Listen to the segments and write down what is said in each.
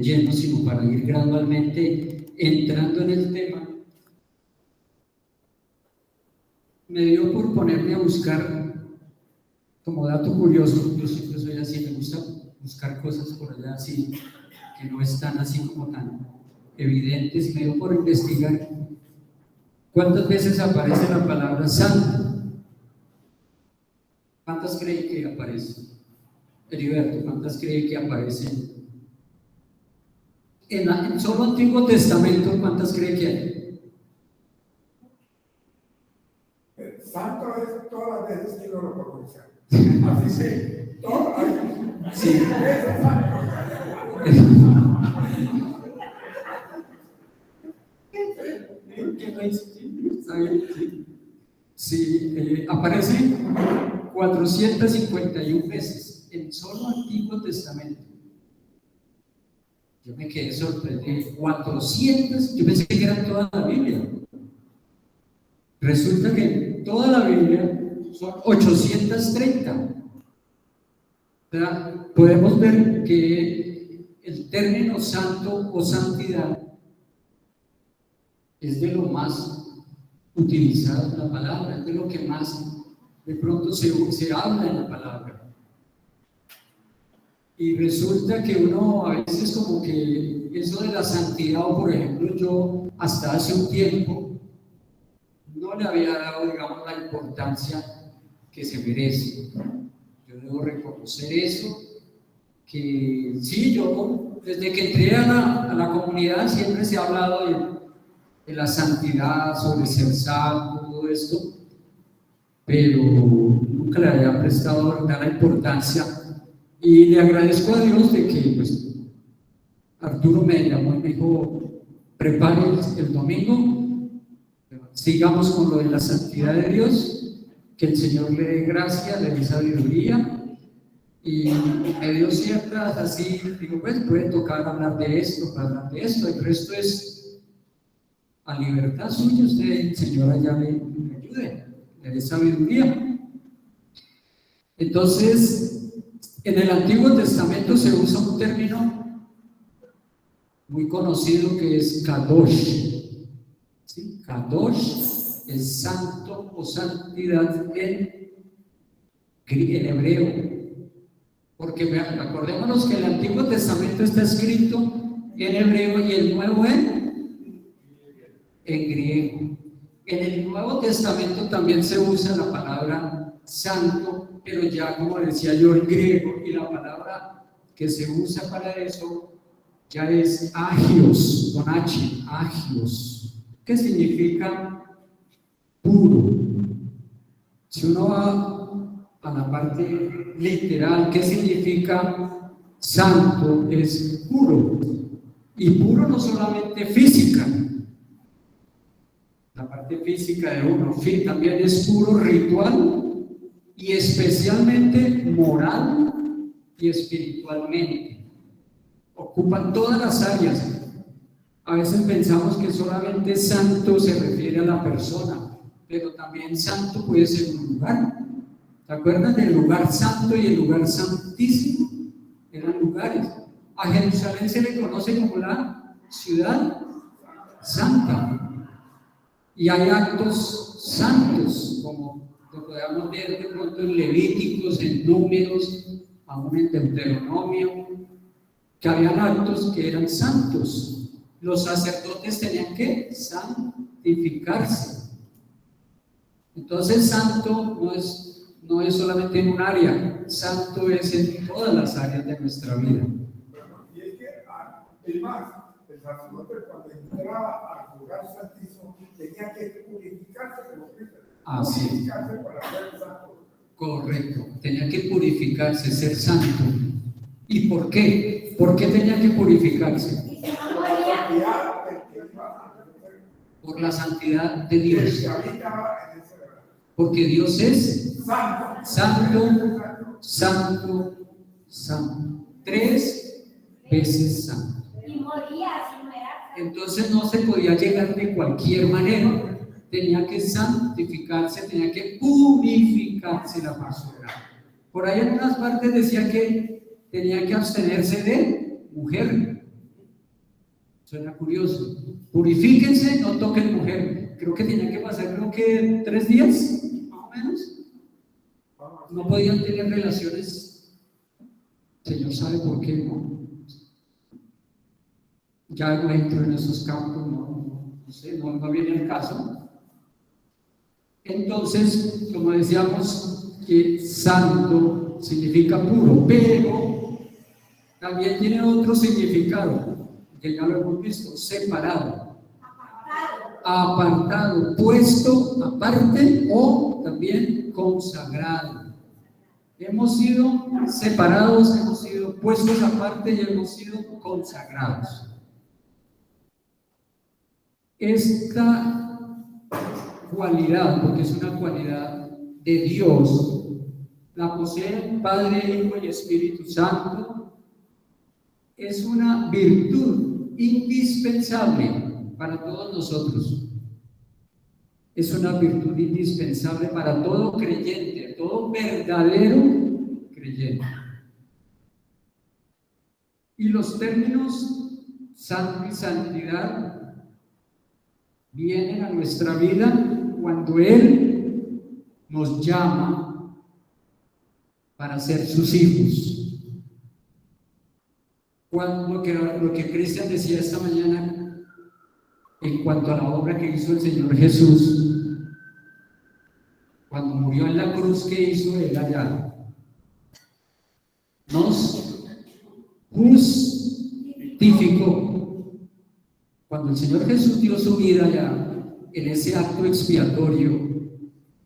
lleno, sino para ir gradualmente entrando en el tema. Me dio por ponerme a buscar, como dato curioso, yo siempre soy así, me gusta buscar cosas por allá así, que no están así como tan evidentes, y me dio por investigar cuántas veces aparece la palabra santo. ¿Cuántas creen que aparece? Heriberto, ¿cuántas creen que aparecen? En el solo Antiguo Testamento, ¿cuántas creen que hay? Santo es todas las veces que uno lo pronuncia. Así se, todas. Sí. Es santo. Sí, aparece 451 veces en solo Antiguo Testamento. Yo me quedé sorprendido. 400, yo pensé que era toda la Biblia. Resulta que toda la Biblia son 830. O sea, podemos ver que el término santo o santidad es de lo más utilizado en la palabra, es de lo que más de pronto se habla en la palabra. Y resulta que uno a veces como que eso de la santidad, o por ejemplo yo hasta hace un tiempo no le había dado, digamos, la importancia que se merece. Yo debo reconocer eso, que sí, yo desde que entré a la comunidad siempre se ha hablado de la santidad, sobre ser santo, todo esto, pero nunca le había prestado la importancia. Y le agradezco a Dios de que pues, Arturo me llamó y me dijo, prepare el domingo, sigamos con lo de la santidad de Dios, que el Señor le dé gracia, le dé sabiduría, y me dio ciertas así, digo, pues puede tocar hablar de esto, el resto es a libertad suya, usted, el Señor allá le ayude, le dé sabiduría. Entonces, en el Antiguo Testamento se usa un término muy conocido que es Kadosh. ¿Sí? Kadosh es santo o santidad en hebreo. Porque acordémonos que el Antiguo Testamento está escrito en hebreo y el Nuevo en griego. En el Nuevo Testamento también se usa la palabra santo, pero ya como decía yo en griego, y la palabra que se usa para eso ya es agios, con H, agios, que significa puro. Si uno va a la parte literal, ¿qué significa santo? Es puro. Y puro no solamente física, la parte física de uno, también es puro ritual y especialmente moral y espiritualmente. Ocupan todas las áreas. A veces pensamos que solamente santo se refiere a la persona, pero también santo puede ser un lugar. ¿Se acuerdan del lugar santo y el lugar santísimo? Eran lugares. A Jerusalén se le conoce como la ciudad santa. Y hay actos santos, como lo podemos ver de pronto en Levíticos, en Números, aún en Deuteronomio, que habían actos que eran santos. Los sacerdotes tenían que santificarse. Entonces, santo no es solamente en un área, santo es en todas las áreas de nuestra vida. Y es que, es más, el sacerdote cuando entraba al lugar santísimo tenía que purificarse como Cristo. Purificarse para ser santo. Correcto, tenía que purificarse, ser santo. ¿Y por qué? ¿Por qué tenía que purificarse? Por la santidad de Dios. Porque Dios es santo, santo, santo. 3 veces santo. Entonces no se podía llegar de cualquier manera. Tenía que santificarse, tenía que purificarse la persona. Por ahí en unas partes decía que tenía que abstenerse de mujer. Suena curioso. Purifíquense, no toquen mujer. Creo que tenían que pasar, 3 días, más o menos. No podían tener relaciones. El Señor sabe por qué, ¿no? Ya no entro en esos campos, no sé, no viene el caso. Entonces, como decíamos, que santo significa puro, pero también tiene otro significado, que ya lo hemos visto: separado, apartado, puesto aparte o también consagrado. Hemos sido separados, hemos sido puestos aparte y hemos sido consagrados. Esta cualidad, porque es una cualidad de Dios, la poseen Padre, Hijo y Espíritu Santo. Es una virtud indispensable para todos nosotros. Es una virtud indispensable para todo creyente, todo verdadero creyente. Y los términos santo y santidad vienen a nuestra vida cuando Él nos llama para ser sus hijos. Lo que Cristian decía esta mañana en cuanto a la obra que hizo el Señor Jesús, cuando murió en la cruz, ¿qué hizo Él allá? Nos justificó. Cuando el Señor Jesús dio su vida ya en ese acto expiatorio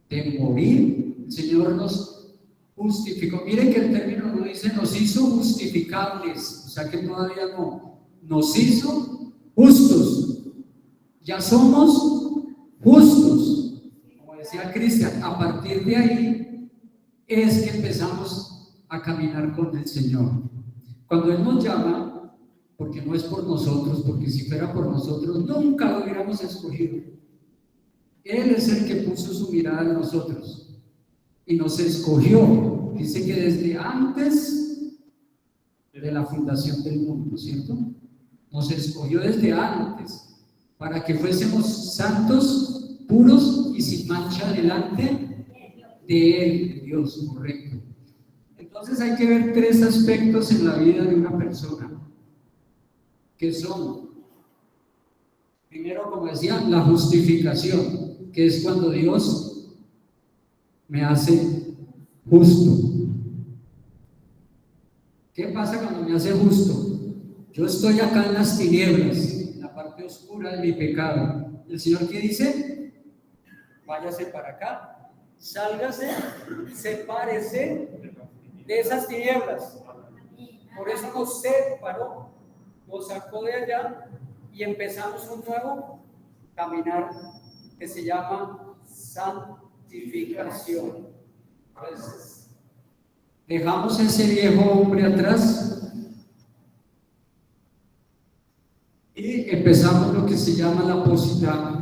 de morir, el Señor nos justificó. Miren que el término no dice nos hizo justificables, o sea que todavía no, nos hizo justos. Ya somos justos. Como decía Cristian, a partir de ahí es que empezamos a caminar con el Señor. Cuando Él nos llama, porque no es por nosotros, porque si fuera por nosotros nunca lo hubiéramos escogido. Él es el que puso su mirada en nosotros y nos escogió. Dice que desde antes de la fundación del mundo, ¿cierto? Nos escogió desde antes para que fuésemos santos, puros y sin mancha delante de Él, de Dios, correcto. Entonces hay que ver 3 aspectos en la vida de una persona, que son, primero, como decía, la justificación, que es cuando Dios me hace justo. ¿Qué pasa cuando me hace justo? Yo estoy acá en las tinieblas, en la parte oscura de mi pecado. ¿El Señor qué dice? Váyase para acá, sálgase, sepárese de esas tinieblas. Por eso nos separó, nos sacó de allá y empezamos un nuevo caminar que se llama santificación. Entonces, dejamos ese viejo hombre atrás y empezamos lo que se llama la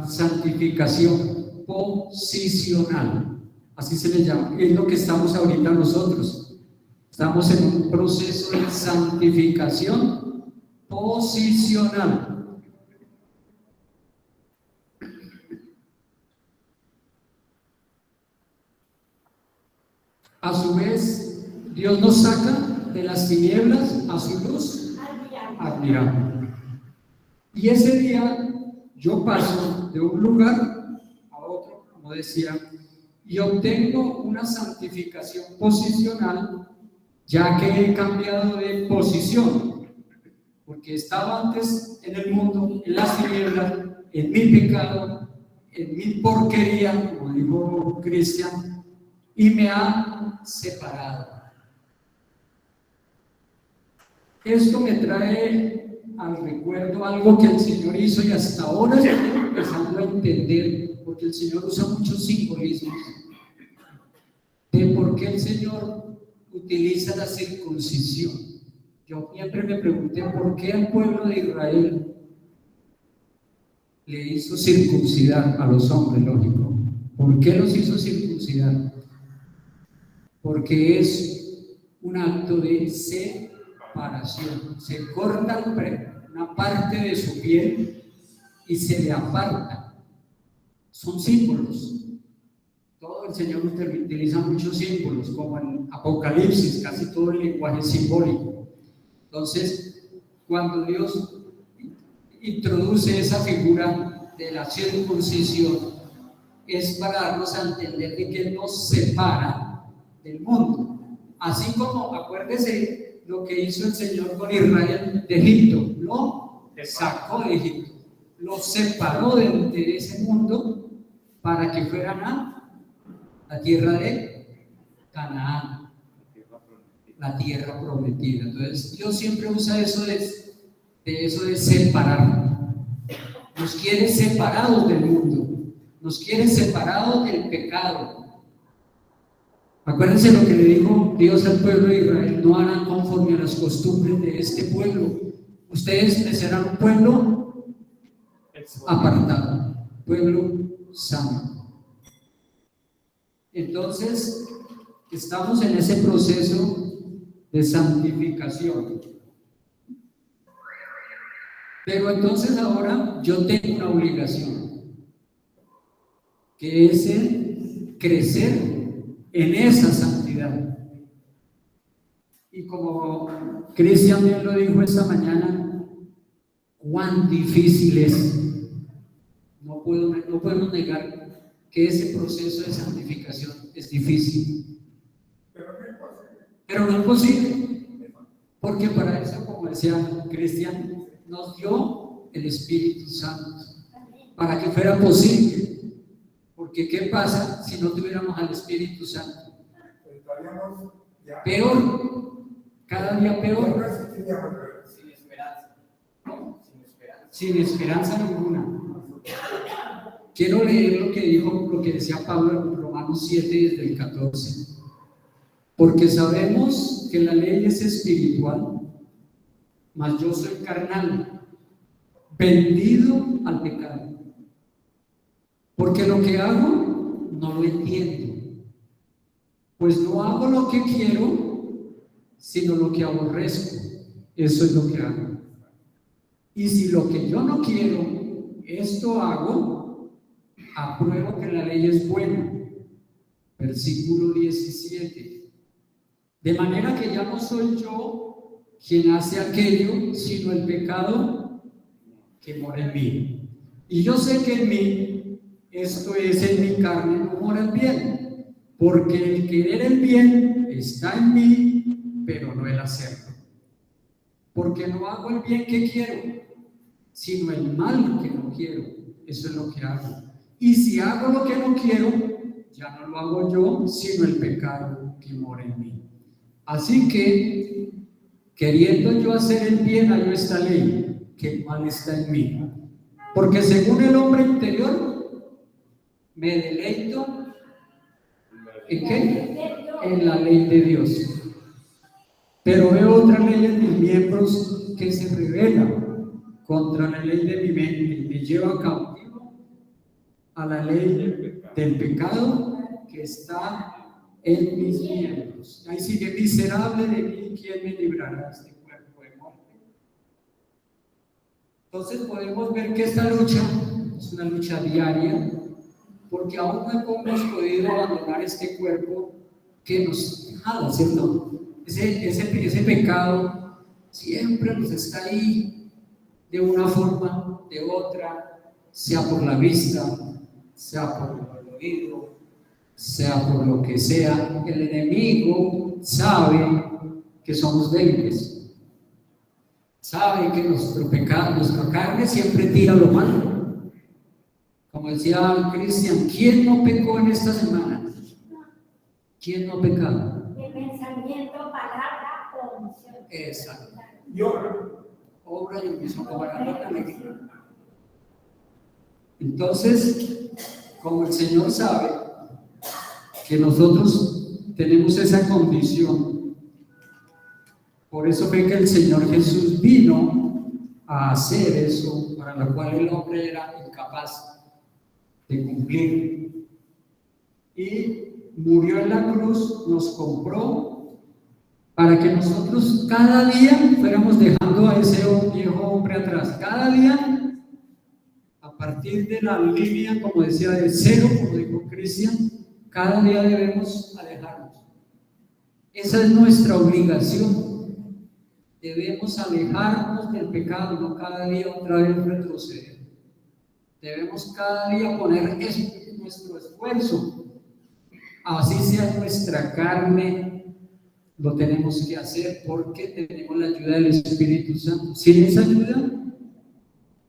santificación posicional, así se le llama. Es lo que estamos ahorita nosotros. Estamos en un proceso de santificación posicional. A su vez, Dios nos saca de las tinieblas a su luz admirable. Y ese día yo paso de un lugar a otro, como decía, y obtengo una santificación posicional, ya que he cambiado de posición. Porque estaba antes en el mundo, en las tinieblas, en mi pecado, en mi porquería, como dijo Cristian, y me ha separado. Esto me trae al recuerdo algo que el Señor hizo y hasta ahora estoy empezando a entender, porque el Señor usa muchos simbolismos de por qué el Señor utiliza la circuncisión. Yo siempre me pregunté por qué al pueblo de Israel le hizo circuncidar a los hombres, lógico. ¿Por qué los hizo circuncidar? Porque es un acto de separación. Se corta una parte de su piel y se le aparta. Son símbolos. Todo el Señor utiliza muchos símbolos, como en Apocalipsis, casi todo el lenguaje simbólico. Entonces, cuando Dios introduce esa figura de la circuncisión, es para darnos a entender de que Él nos separa del mundo. Así como, acuérdese lo que hizo el Señor con Israel de Egipto, lo sacó de Egipto, lo separó de ese mundo para que fueran a la tierra de Canaán, la tierra prometida. Entonces Dios siempre usa eso de separar. Nos quiere separados del mundo, nos quiere separados del pecado. Acuérdense lo que le dijo Dios al pueblo de Israel: no harán conforme a las costumbres de este pueblo. Ustedes me serán un pueblo apartado, pueblo santo. Entonces, estamos en ese proceso de santificación. Pero entonces ahora yo tengo una obligación, que es el crecer en esa santidad. Y como Cristian bien lo dijo esta mañana, cuán difícil es. No podemos negar que ese proceso de santificación es difícil. Pero no es posible. Porque para eso, como decía Cristian, nos dio el Espíritu Santo, para que fuera posible. Porque ¿qué pasa si no tuviéramos al Espíritu Santo? Peor, cada día peor. Sin esperanza. Sin esperanza ninguna. Quiero leer lo que decía Pablo en Romanos 7, desde el 14. Porque sabemos que la ley es espiritual, mas yo soy carnal, vendido al pecado. Porque lo que hago no lo entiendo, pues no hago lo que quiero, sino lo que aborrezco. Eso es lo que hago. Y si lo que yo no quiero, esto hago, apruebo que la ley es buena. Versículo 17. De manera que ya no soy yo quien hace aquello, sino el pecado que mora en mí. Y yo sé que en mí, esto es, en mi carne, no mora el bien, porque el querer el bien está en mí, pero no el hacerlo. Porque no hago el bien que quiero, sino el mal que no quiero. Eso es lo que hago. Y si hago lo que no quiero, ya no lo hago yo, sino el pecado que mora en mí. Así que, queriendo yo hacer el bien, hallo esta ley, que el mal está en mí. Porque según el hombre interior, me deleito ¿en qué? En la ley de Dios. Pero veo otra ley en mis miembros que se revela contra la ley de mi mente y me lleva cautivo a la ley del pecado que está en mis miembros. Ahí sigue: miserable de mí, ¿quién me librará de este cuerpo de muerte? Entonces podemos ver que esta lucha es una lucha diaria, porque aún no hemos podido abandonar este cuerpo que nos jala, ¿cierto? Ese pecado siempre nos está ahí, de una forma, de otra, sea por la vista, sea por el oído, sea por lo que sea. El enemigo sabe que somos débiles, sabe que nuestro pecado, nuestra carne siempre tira lo malo. Como decía Cristian, ¿quién no pecó en esta semana? ¿Quién no ha pecado? De pensamiento, palabra o omisión. Exacto. Y Obra y omisión, como la nota negra. Entonces, como el Señor sabe que nosotros tenemos esa condición, por eso fue que el Señor Jesús vino a hacer eso, para lo cual el hombre era incapaz de cumplir. Y murió en la cruz, nos compró para que nosotros cada día fuéramos dejando a ese viejo hombre atrás. Cada día, a partir de la línea, como decía, del cero, como dijo Cristian, cada día debemos alejarnos. Esa es nuestra obligación. Debemos alejarnos del pecado, no cada día otra vez retroceder. Debemos cada día poner nuestro esfuerzo. Así sea nuestra carne, lo tenemos que hacer porque tenemos la ayuda del Espíritu Santo. Sin esa ayuda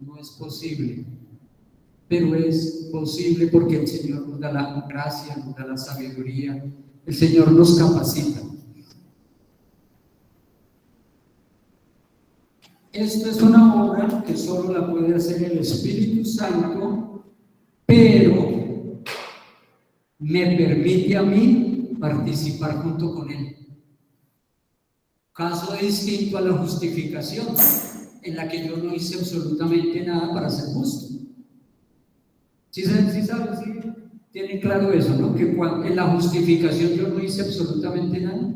no es posible, pero es posible porque el Señor nos da la gracia, nos da la sabiduría, el Señor nos capacita. Esto es una obra que solo la puede hacer el Espíritu Santo, pero me permite a mí participar junto con Él. Caso distinto a la justificación, en la que yo no hice absolutamente nada para ser justo. ¿Sí saben? ¿Sí tienen claro eso, no? Que en la justificación yo no hice absolutamente nada.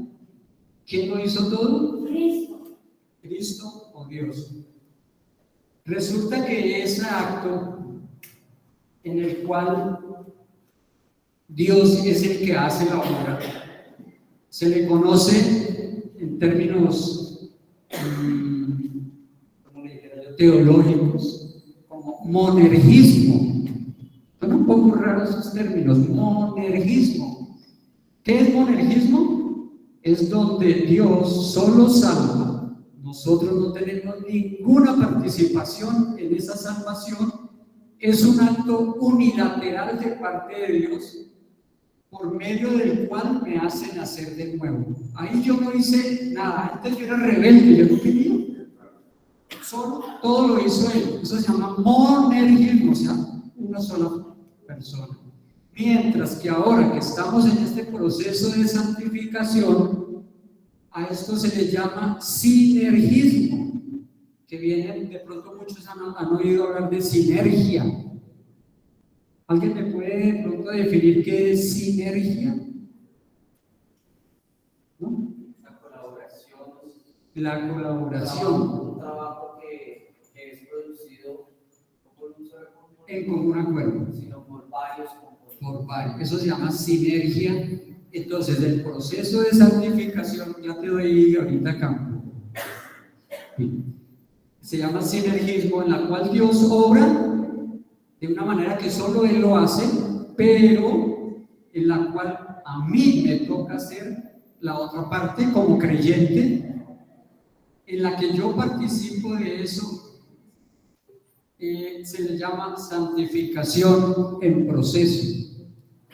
¿Quién lo hizo todo? Cristo. Cristo o Dios. Resulta que ese acto en el cual Dios es el que hace la obra se le conoce en términos teológicos como monergismo. Son un poco raros esos términos. Monergismo. ¿Qué es monergismo? Es donde Dios solo salva. Nosotros no tenemos ninguna participación en esa salvación. Es un acto unilateral de parte de Dios, por medio del cual me hace nacer de nuevo. Ahí yo no hice nada. Antes yo era rebelde, yo no quería. Solo todo lo hizo Él. Eso se llama monergismo, o sea, una sola persona. Mientras que ahora que estamos en este proceso de santificación, a esto se le llama sinergismo, que viene, de pronto muchos han oído hablar de sinergia. ¿Alguien me puede de pronto definir qué es sinergia? ¿No? La colaboración. Un trabajo que es producido no por un solo en común acuerdo, sino por varios componentes. Por varios. Eso se llama sinergia. Entonces, el proceso de santificación, ya te doy ahorita campo. Se llama sinergismo, en la cual Dios obra de una manera que solo Él lo hace, pero en la cual a mí me toca hacer la otra parte como creyente, en la que yo participo de eso. Se le llama santificación en proceso,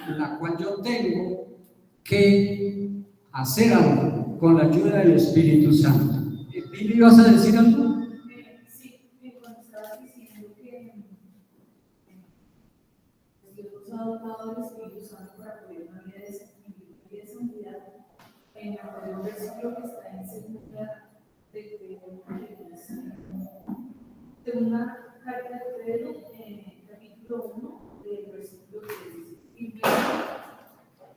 en la cual yo tengo que hacer algo con la ayuda del Espíritu Santo. ¿Pili, ibas a decir algo? Sí, cuando estabas diciendo que Dios nos ha dotado del Espíritu Santo para poder una vida de santidad, en el versículo que está en segunda de una carta de Pedro, capítulo 1, del versículo 3, y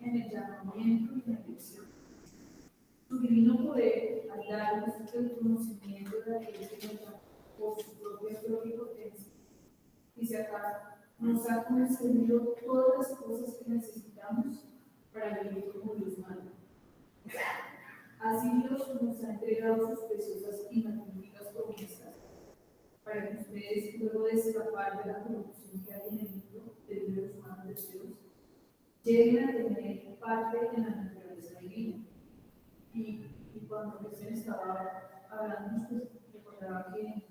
en el llamamiento y la elección. Su divino poder, al darnos el conocimiento de la Iglesia por su propia gloria y potencia, dice acá, nos ha concedido todas las cosas que necesitamos para vivir como Dios manda. Así Dios nos ha entregado sus preciosas y magníficas promesas, para que ustedes, luego de escapar de la corrupción que hay en el mundo debido a los malos deseos, lleguen a tener parte en la naturaleza divina. Y cuando Cristian estaba hablando, pues recordaba que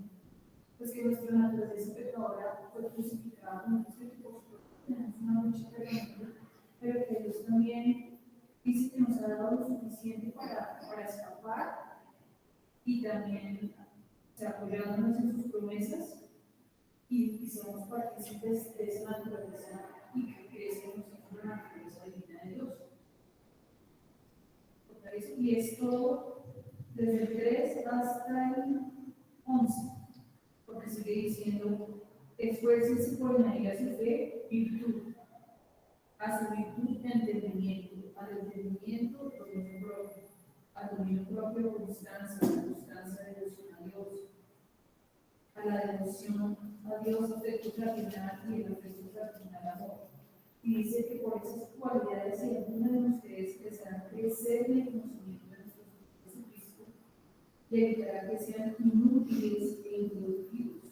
nuestra naturaleza pecadora fue crucificada con nosotros, que por supuesto tenemos una lucha tremenda, pero que Dios también dice que nos ha dado lo suficiente para escapar y también apoyándonos en sus promesas y seamos partícipes de esa naturaleza y que crecemos en la naturaleza divina de Dios. Y esto desde el 3 hasta el 11, porque sigue diciendo: esfuércense por añadir a su fe virtud, a su virtud entendimiento, al entendimiento dominio propio, a al dominio propio, constancia, la constancia de devoción a Dios, a la devoción a Dios, afecto fraternal y el afecto fraternal amor. Y dice que por esas cualidades, si alguno de ustedes deseará crecer en el conocimiento de nuestro Señor Jesucristo, le evitará que sean inútiles e improductivos.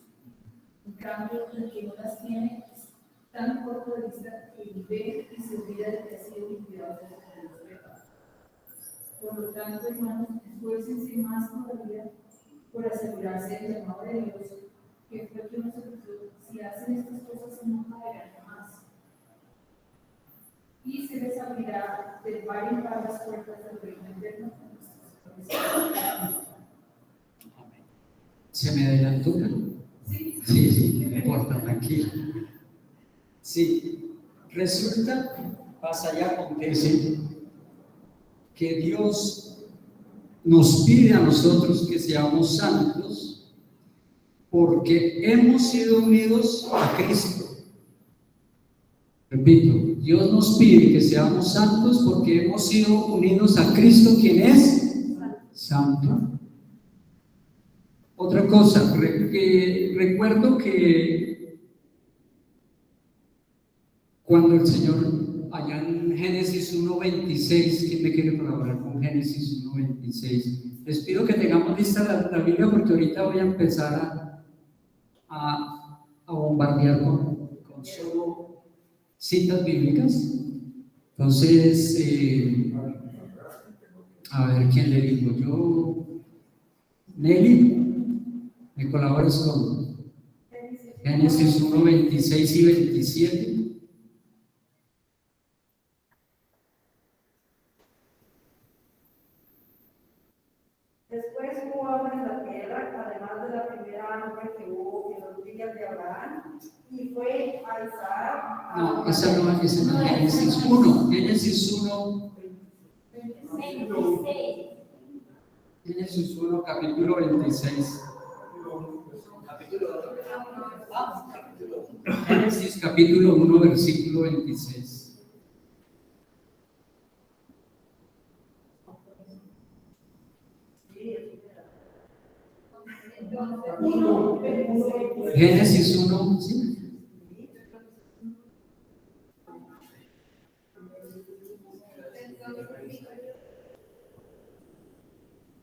En cambio, el que no las tiene es tan corto de vista que vive y se olvida de que ha sido limpiado de los pecados. Por lo tanto, hermanos, esfuércense más todavía por asegurarse del llamado de Dios, que fue que nos ofreció. Si hacen estas cosas, no caerán jamás. Y se les abrirá de par en par las puertas del reino eterno. ¿Se me adelantó? Sí. Sí, no importa, tranquilo. Sí, resulta, pasa y acontece que Dios nos pide a nosotros que seamos santos porque hemos sido unidos a Cristo. Repito, Dios nos pide que seamos santos porque hemos sido unidos a Cristo, quien es santo. Otra cosa, recuerdo que cuando el Señor, allá en Génesis 1:26, ¿quién me quiere colaborar con Génesis 1:26? Les pido que tengamos lista la Biblia porque ahorita voy a empezar a bombardear con solo citas bíblicas. Entonces, a ver, ¿quién le digo? Yo, Nelly, ¿me colaboras con Génesis 1:26 y 27? Después hubo hambre en la tierra, además de la primera hambre que hubo en los días de Abraham, y fue a Isaac. No, esa no es Génesis 1. Génesis 1. 26. Génesis 1, capítulo 26. Génesis capítulo 1, versículo 26. Génesis 1, ¿sí?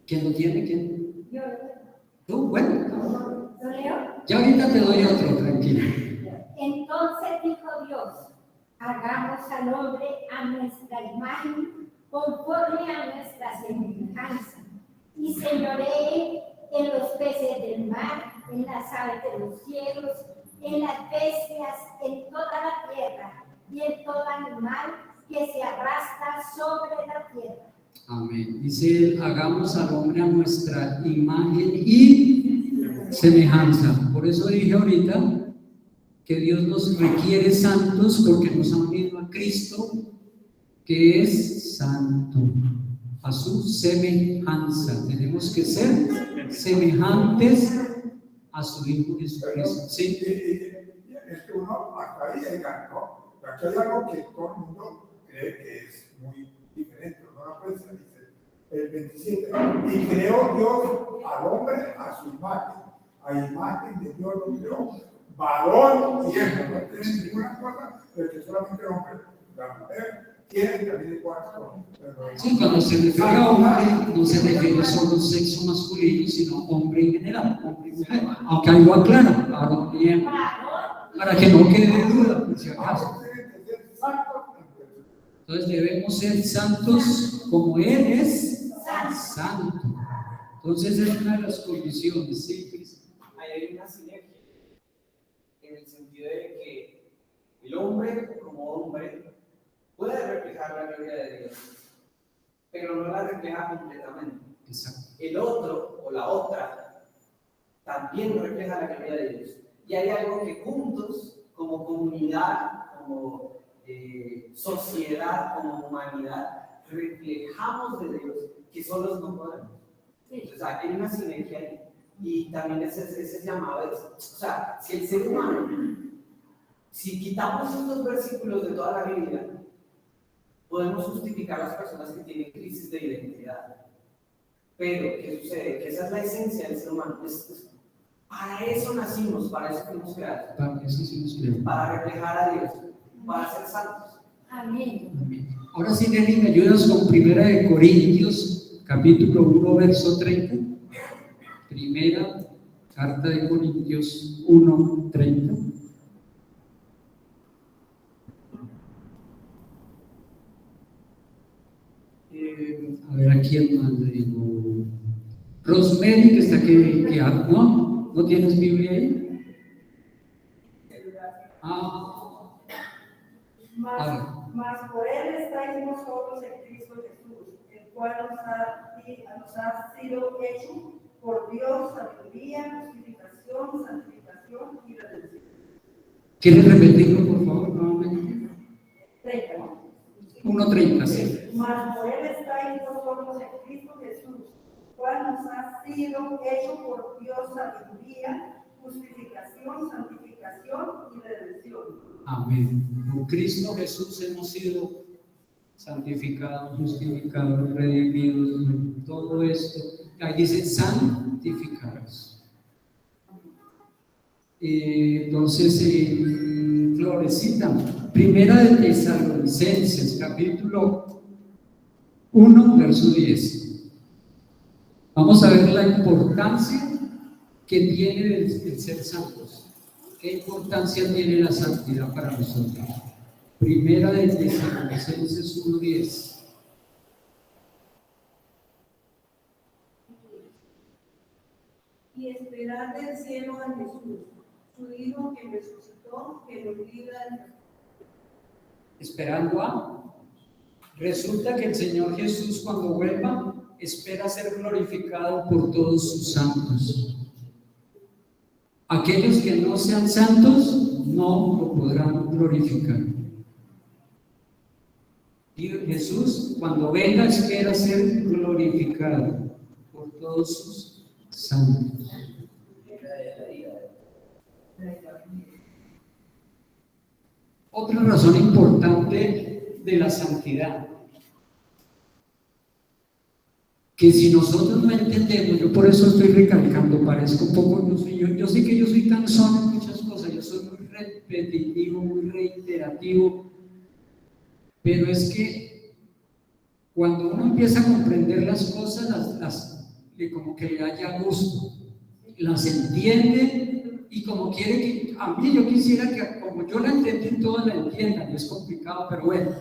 ¿Quién lo tiene? ¿Quién? ¿Tú? Bueno. ¿Lo leo? Ya ahorita te doy otro, tranquilo. Entonces dijo Dios, hagamos al hombre a nuestra imagen, conforme a nuestra semejanza, y señoree en los peces del mar, en las aves de los cielos, en las bestias, en toda la tierra, y en todo animal que se arrastra sobre la tierra. Amén. Dice, hagamos al hombre a nuestra imagen y semejanza. Por eso dije ahorita que Dios nos requiere santos porque nos ha unido a Cristo, que es santo, a su semejanza. Tenemos que ser semejantes a su Hijo Jesucristo. ¿Sí? Es que uno hasta ahí llega, ¿no? Aquí hay algo que todo el mundo cree que es muy diferente, no la puede ser, dice el 27. Y creó Dios al hombre a su imagen, a imagen de Dios lo creó, varón y hembra, no tiene ninguna cosa, pero que solamente el hombre, la mujer, tiene también igual. Sí, cuando se refiere a hombre, no se refiere solo al sexo masculino, sino hombre en general, hombre y mujer. Aunque algo aclara, varón y hembra, para que no quede duda, por si acaso. Entonces debemos ser santos como Él es santo. Entonces es una de las condiciones, ¿sí, Cristo? Hay una sinergia en el sentido de que el hombre como hombre puede reflejar la gloria de Dios, pero no la refleja completamente. Exacto. El otro o la otra también refleja la gloria de Dios. Y hay algo que juntos, como comunidad, como sociedad, como humanidad, reflejamos de Dios, que solos no podemos. O sea, hay una sinergia ahí. Y también ese llamado es, o sea, si el ser humano, si quitamos estos versículos de toda la Biblia, podemos justificar a las personas que tienen crisis de identidad. Pero, ¿qué sucede? Que esa es la esencia del ser humano. Para eso nacimos, para eso fuimos creados. Para reflejar a Dios, para ser santos. Amén. Ahora sí, Nelly, ¿me ayudas con 1 Corintios, capítulo 1, verso 30? Primera carta de Corintios 1, 30. A ver, ¿a quién más le digo? Rosemary, que está aquí, ¿no tienes Biblia ahí? Mas por él estáis vosotros en Cristo Jesús, el cual nos ha sido hecho por Dios sabiduría, justificación, santificación y redención. ¿Quieres repetirlo, por favor, nuevamente? 30, ¿no? 1:30, sí. Mas por él estáis vosotros en Cristo Jesús, el cual nos ha sido hecho por Dios sabiduría, justificación, santificación y redención. Amén. Por Cristo Jesús hemos sido santificados, justificados, redimidos, todo esto. Ahí dice santificados. Entonces, Florecita, Primera de Tesalonicenses, capítulo 1, verso 10. Vamos a ver la importancia que tiene el ser santos. ¿Qué importancia tiene la santidad para nosotros? Primera de Tesalonicenses 1:10. Y esperad del cielo a Jesús, su Hijo que resucitó, que nos libra del castigo. Esperando a. Resulta que el Señor Jesús, cuando vuelva, espera ser glorificado por todos sus santos. Aquellos que no sean santos no lo podrán glorificar. Y Jesús, cuando venga, espera ser glorificado por todos sus santos. Otra razón importante de la santidad, que si nosotros no entendemos, yo por eso estoy recalcando, parezco un poco, yo sé que yo soy cansón en muchas cosas, yo soy muy repetitivo, muy reiterativo, pero es que cuando uno empieza a comprender las cosas, como que le haya gusto, las entiende y como quiere que, a mí yo quisiera que como yo la entendí, todos la entiendan, y es complicado, pero bueno.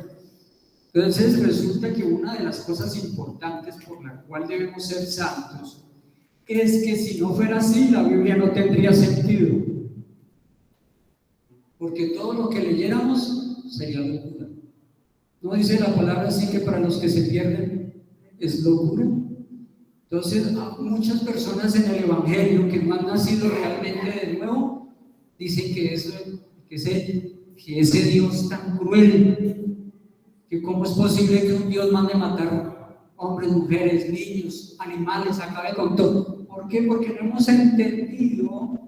Entonces resulta que una de las cosas importantes por la cual debemos ser santos es que si no fuera así, la Biblia no tendría sentido. Porque todo lo que leyéramos sería locura. ¿No dice la palabra así que para los que se pierden es locura? Entonces, muchas personas en el Evangelio que no han nacido realmente de nuevo, dicen que ese Dios tan cruel, que cómo es posible que un Dios mande matar hombres, mujeres, niños, animales, acabe con todo. ¿Por qué? Porque no hemos entendido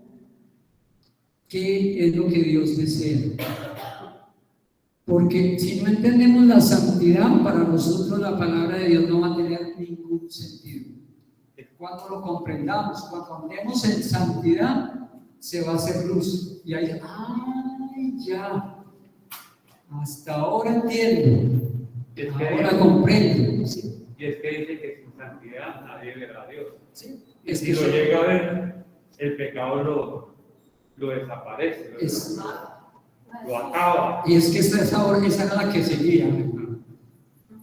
qué es lo que Dios desea. Porque si no entendemos la santidad, para nosotros la palabra de Dios no va a tener ningún sentido. Cuando lo comprendamos, cuando andemos en santidad, se va a hacer luz. Y ahí, ya, hasta ahora entiendo, ahora comprendo. ¿Sí? Y es que dice que sin santidad nadie verá a Dios. ¿Sí? Y si lo llega a ver, el pecado lo desaparece, lo acaba. Y es que esa era la que seguía.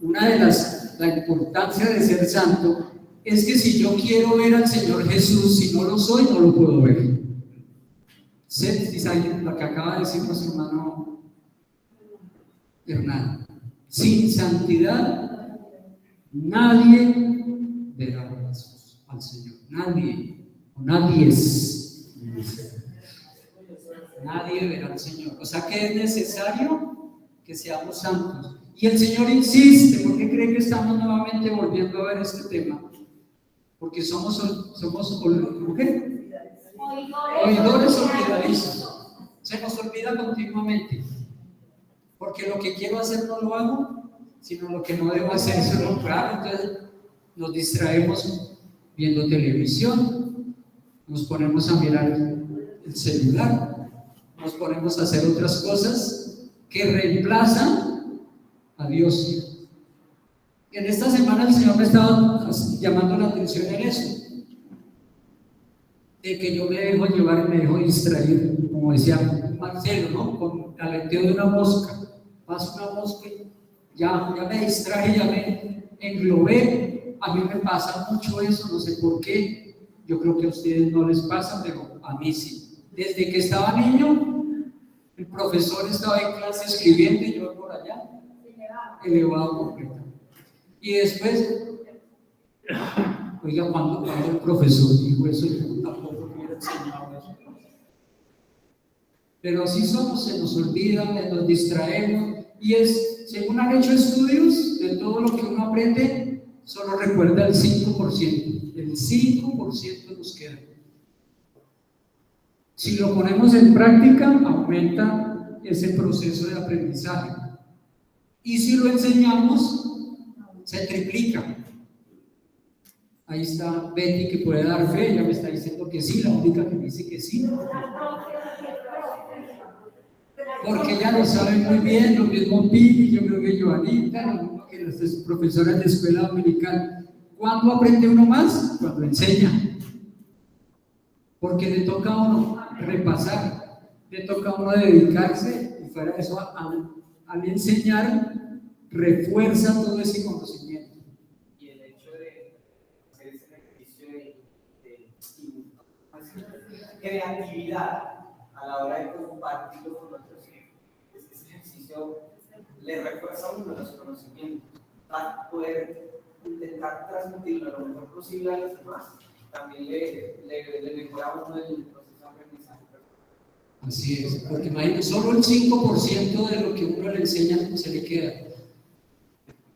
Una de la importancia de ser santo es que si yo quiero ver al Señor Jesús, si no lo soy, no lo puedo ver. ¿Sí? Lo que acaba de decir nuestro hermano Hernán. Sin santidad, nadie verá al Señor. Nadie verá al Señor. O sea que es necesario que seamos santos. Y el Señor insiste, ¿por qué cree que estamos nuevamente volviendo a ver este tema? Porque somos oidores olvidadizos. Se nos olvida continuamente. Porque lo que quiero hacer no lo hago, sino lo que no debo hacer, eso no, claro. Entonces nos distraemos viendo televisión, nos ponemos a mirar el celular, nos ponemos a hacer otras cosas que reemplazan a Dios. En esta semana el Señor me estaba llamando la atención en eso, de que yo me dejo llevar y me dejo distraer, como decía Marcelo, ¿no? Con el aleteo de una mosca. Pasa una mosca, ya me distraje, ya me englobé. A mí me pasa mucho eso, no sé por qué. Yo creo que a ustedes no les pasa, pero a mí sí. Desde que estaba niño, el profesor estaba en clase escribiendo y yo por allá, elevado completo. Y después, oiga, cuando el profesor dijo eso, yo tampoco hubiera enseñado eso. Pero así somos, se nos olvida, nos distraemos, y según han hecho estudios, de todo lo que uno aprende, solo recuerda el 5%. El 5% nos queda. Si lo ponemos en práctica, aumenta ese proceso de aprendizaje. Y si lo enseñamos, se triplica. Ahí está Betty, que puede dar fe, ella me está diciendo que sí, la única que me dice que sí. Porque ella lo sabe muy bien, lo mismo Pili, yo creo que Joanita, lo mismo que las profesoras de escuela dominical. ¿Cuándo aprende uno más? Cuando enseña. Porque le toca a uno repasar, le toca a uno dedicarse, y fuera de eso, al enseñar, refuerza todo ese conocimiento. Y el hecho de hacer ese ejercicio de creatividad a la hora de compartirlo con otros hijos, ese ejercicio le refuerza a uno los conocimientos para poder intentar transmitirlo lo mejor posible a los demás. También le mejora a uno el proceso de aprendizaje. Así es, porque imagínate, solo el 5% de lo que uno le enseña se le queda.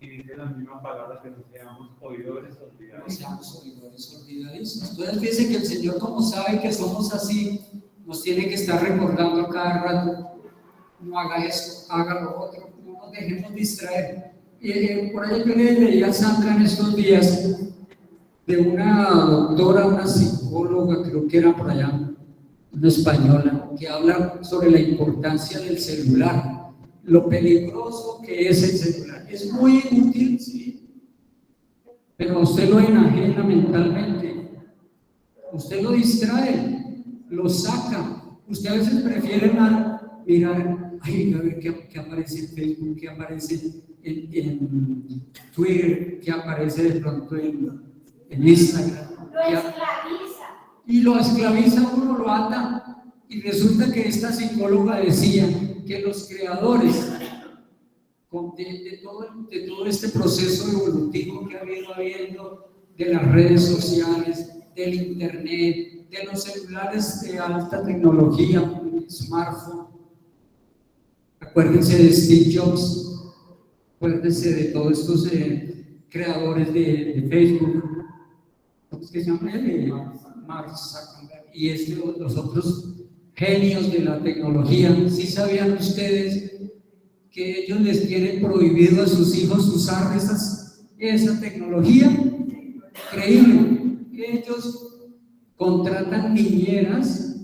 Y dice las mismas palabras, que no seamos oidores olvidadizos. No seamos oidores olvidadizos. Entonces dice que el Señor, como sabe que somos así, nos tiene que estar recordando a cada rato: no haga esto, haga lo otro, no nos dejemos distraer. Por ahí yo le leí a Sandra en estos días de una doctora, una psicóloga, creo que era por allá, una española, que habla sobre la importancia del celular, lo peligroso que es el celular. Es muy útil, sí, pero usted lo enajena mentalmente, usted lo distrae, lo saca. Usted a veces prefiere mirar, ay, a ver qué aparece en Facebook, qué aparece en Twitter, qué aparece de pronto en Instagram. Lo esclaviza. Y lo esclaviza uno, lo ata. Y resulta que esta psicóloga decía que los creadores de todo este proceso evolutivo que ha venido habiendo, de las redes sociales, del internet, de los celulares de alta tecnología, smartphone, acuérdense de Steve Jobs, acuérdense de todos estos creadores de Facebook, ¿cómo es que se llama él? Mark Zuckerberg, y los otros genios de la tecnología. ¿Sí sabían ustedes que ellos les tienen prohibido a sus hijos usar esa tecnología? Increíble. Ellos contratan niñeras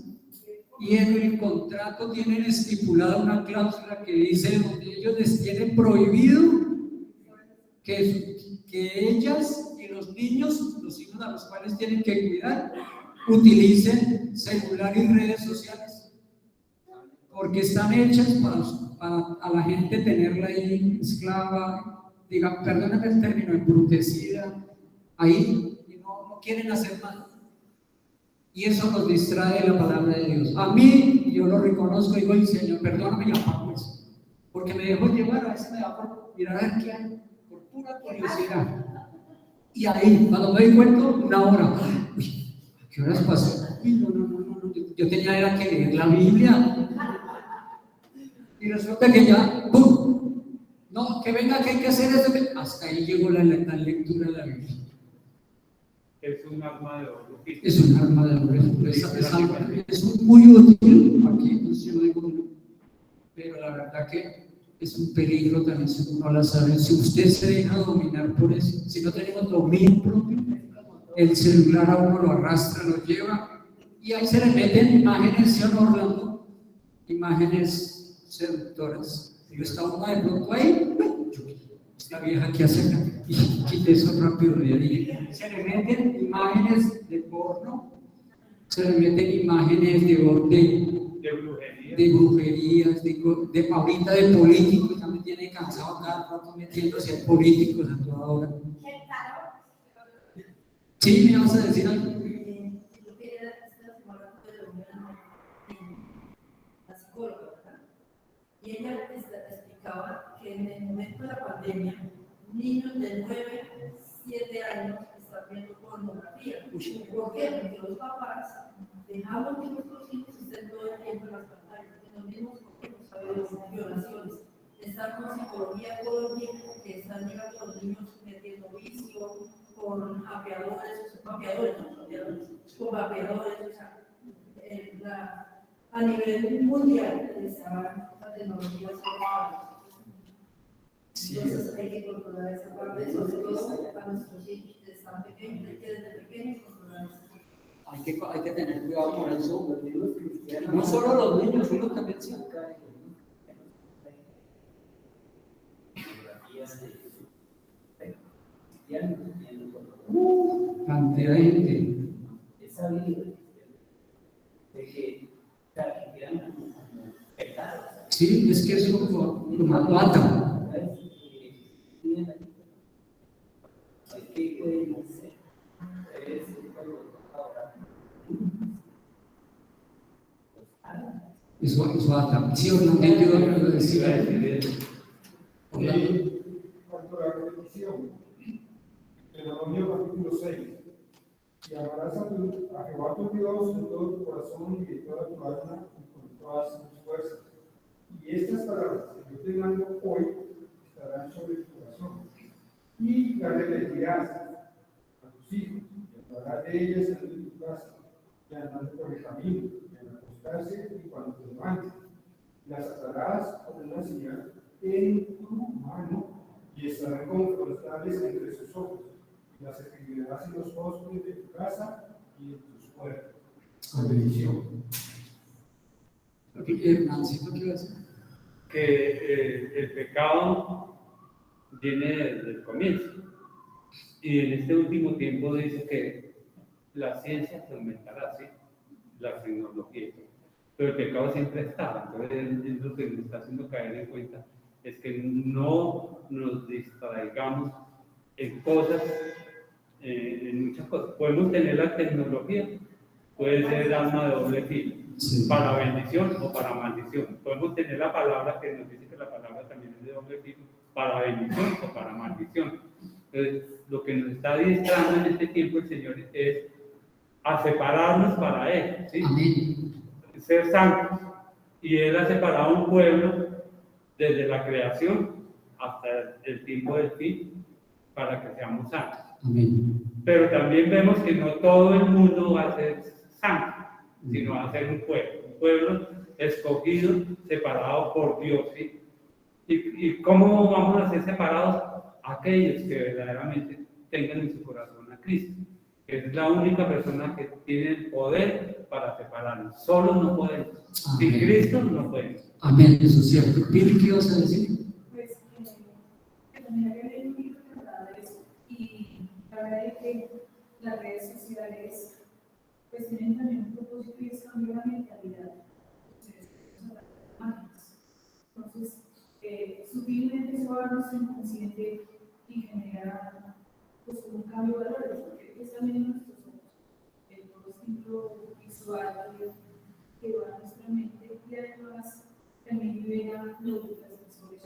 y en el contrato tienen estipulada una cláusula que dice donde ellos les tienen prohibido que ellas y los niños, los hijos a los cuales tienen que cuidar, utilicen celular y redes sociales, porque están hechas para a la gente tenerla ahí esclava, perdóname el término, embrutecida, ahí, y no quieren hacer más. Y eso nos distrae de la palabra de Dios. A mí, yo lo reconozco y digo: Señor, perdóname, y apago eso, porque me dejo llevar, a veces me da por mirar a ver qué hay, por pura curiosidad. Y ahí, cuando me doy cuenta, una hora. Uy, ¿qué horas pasó? No. Yo tenía que leer la Biblia. Y resulta que ya, ¡pum! No, que venga, que hay que hacer eso. Hasta ahí llegó la lectura de la Biblia. Es un arma de oro. Es un arma de oro. Es muy útil aquí, entonces yo digo, pero la verdad que es un peligro también si uno la sabe. Si usted se deja dominar por eso, si no tenemos dominio propio, el celular a uno lo arrastra, lo lleva, y ahí se le meten imágenes, ¿sí o no, Orlando? Imágenes seductoras. Y está uno de pronto ahí, esta vieja que hace acá, y quite eso rápido, y se le meten imágenes de porno, se le meten imágenes de brujerías, de ahorita de políticos, ya me tiene cansado cada rato metiéndose a políticos a toda hora. Sí, me vas a decir algo. La psicóloga, ¿verdad? Y ella explicaba que en el momento de la pandemia, niños de 9, 7 años están viendo pornografía. ¿Por qué? Porque los papás dejamos que nuestros hijos estén todo el tiempo en las pantallas, que nos mismos sabemos violaciones. Están con psicología todo el tiempo, que están llegando los niños metiendo vicio, con vapeadores, con vapeadores, o sea, a nivel mundial está la tecnología sobre. Entonces hay que controlar esa parte, sobre todo a nuestros hijos que están pequeños, hay que desde pequeños controlar esa parte. Hay que tener cuidado con eso. No solo los niños, uno también se cae. Cantidad de gente. Es sabido de que eran pecados. Sí, es que eso lo mata. Eso ata. Sí, obviamente yo lo decía. Cuanto a la repetición, Deuteronomio capítulo 6, y amarás a Jehová tu Dios de todo tu corazón y de toda tu alma y con todas tus fuerzas. Y estas palabras que yo te mando hoy estarán sobre tu corazón. Y las repetirás a tus hijos, y hablarás de ellas en tu casa, y andando por el camino, y al acostarse y cuando te levantes. Las atarás con una señal en tu mano y estarán como frontales entre sus ojos. Y las escribirás en los postes de tu casa y en tus puertas. Bendición. Nancito, ¿qué vas a decir? Que el pecado viene desde el comienzo. Y en este último tiempo dice que la ciencia se aumentará, ¿sí? La tecnología. Pero el pecado siempre está. Entonces, lo que nos está haciendo caer en cuenta es que no nos distraigamos en cosas, en muchas cosas. Podemos tener la tecnología, puede ser arma de doble filo, sí, para bendición o para maldición. Podemos tener la palabra que nos dice que la palabra también es de doble filo, para bendición o para maldición. Entonces, lo que nos está distrayendo en este tiempo el Señor es a separarnos para Él, ¿sí? Amén. Ser santos. Y Él ha separado un pueblo desde la creación hasta el tiempo del fin para que seamos santos. Amén. Pero también vemos que no todo el mundo va a ser santo, sino va a ser un pueblo escogido, separado por Dios, ¿sí? ¿Y cómo vamos a ser separados? Aquellos que verdaderamente tengan en su corazón a Cristo, que es la única persona que tiene el poder para separarnos. Solo no podemos. Sin Cristo no podemos. Amén, eso es cierto. Pili, ¿qué vas a decir? Pues, que también había leído un libro que hablaba de eso, y la verdad es que las redes sociales pues tienen también un propósito y es cambiar la mentalidad. Entonces, sutilmente eso va a ser inconsciente y generar pues un cambio de valores, porque es también en nuestros ojos, el estímulo visual que va a nuestra mente y además también libera neurotransmisores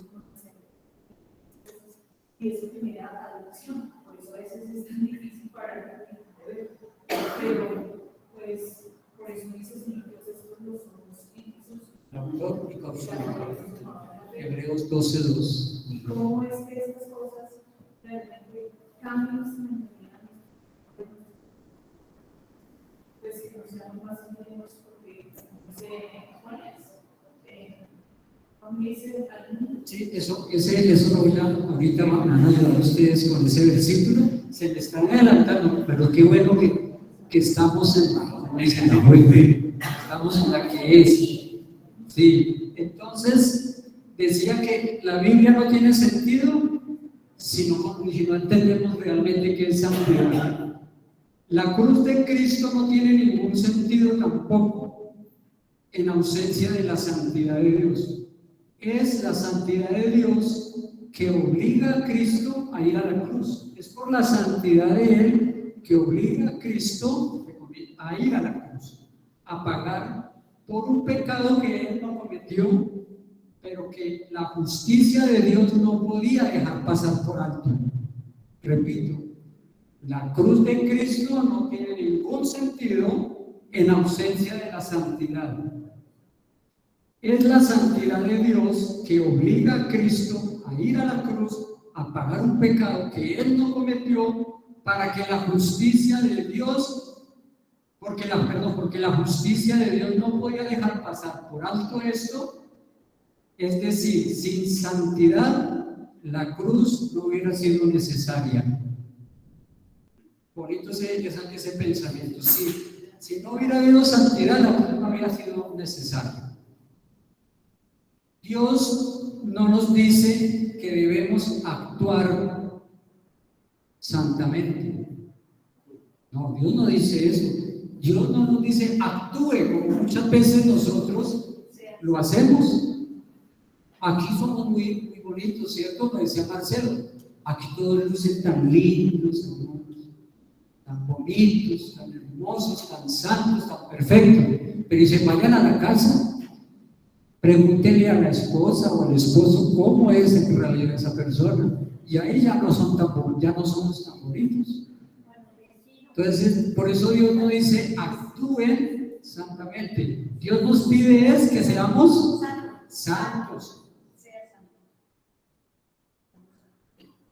y eso genera adicción, por eso a veces es tan difícil para el ver, pero pues por eso dice el Señor que estos no somos hijos. Hebreos 12:2. ¿Y cómo es que estas cosas realmente cambian nuestra mentalidad? Pues que nos seamos más o menos porque sí, eso lo voy a ahorita van a ayudar ustedes con ese versículo. se me están adelantando, pero qué bueno que estamos en la web, estamos en la que es. Sí, entonces decía que la Biblia no tiene sentido si no entendemos realmente qué es santidad. La cruz de Cristo no tiene ningún sentido tampoco en ausencia de la santidad de Dios. Es la santidad de Dios que obliga a Cristo a ir a la cruz. Es por la santidad de Él que obliga a Cristo a ir a la cruz, a pagar por un pecado que Él no cometió, pero que la justicia de Dios no podía dejar pasar por alto. Repito, la cruz de Cristo no tiene ningún sentido en ausencia de la santidad. Es la santidad de Dios que obliga a Cristo a ir a la cruz, a pagar un pecado que Él no cometió, para que la justicia de Dios, porque la justicia de Dios no podía dejar pasar por alto esto. Es decir, sin santidad la cruz no hubiera sido necesaria. Bonito ese pensamiento. Si no hubiera habido santidad, la cruz no hubiera sido necesaria. Dios no nos dice que debemos actuar santamente. No, Dios no dice eso. Dios no nos dice actúe, como muchas veces nosotros lo hacemos. Aquí somos muy bonitos, ¿cierto? Como decía Marcelo, aquí todos lucen tan lindos, tan bonitos, tan hermosos, tan santos, tan perfectos. Pero dicen, vayan a la casa, pregúntenle a la esposa o al esposo cómo es en realidad esa persona. Y ahí ya no somos tan bonitos. Entonces, por eso Dios no dice actúen santamente. Dios nos pide es que seamos santos.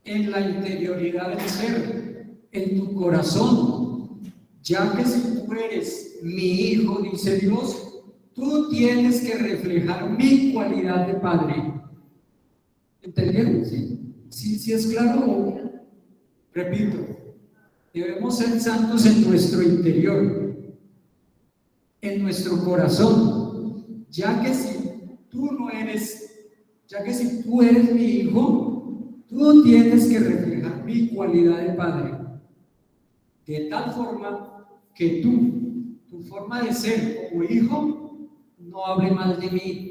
En la interioridad del ser, en tu corazón, ya que si tú eres mi hijo, dice Dios, tú tienes que reflejar mi cualidad de padre. ¿Entendieron? ¿Sí es claro? Repito, debemos ser santos en nuestro interior, en nuestro corazón, ya que si tú eres mi hijo, tú tienes que reflejar mi cualidad de padre, de tal forma que tu forma de ser como hijo, no hable mal de mí.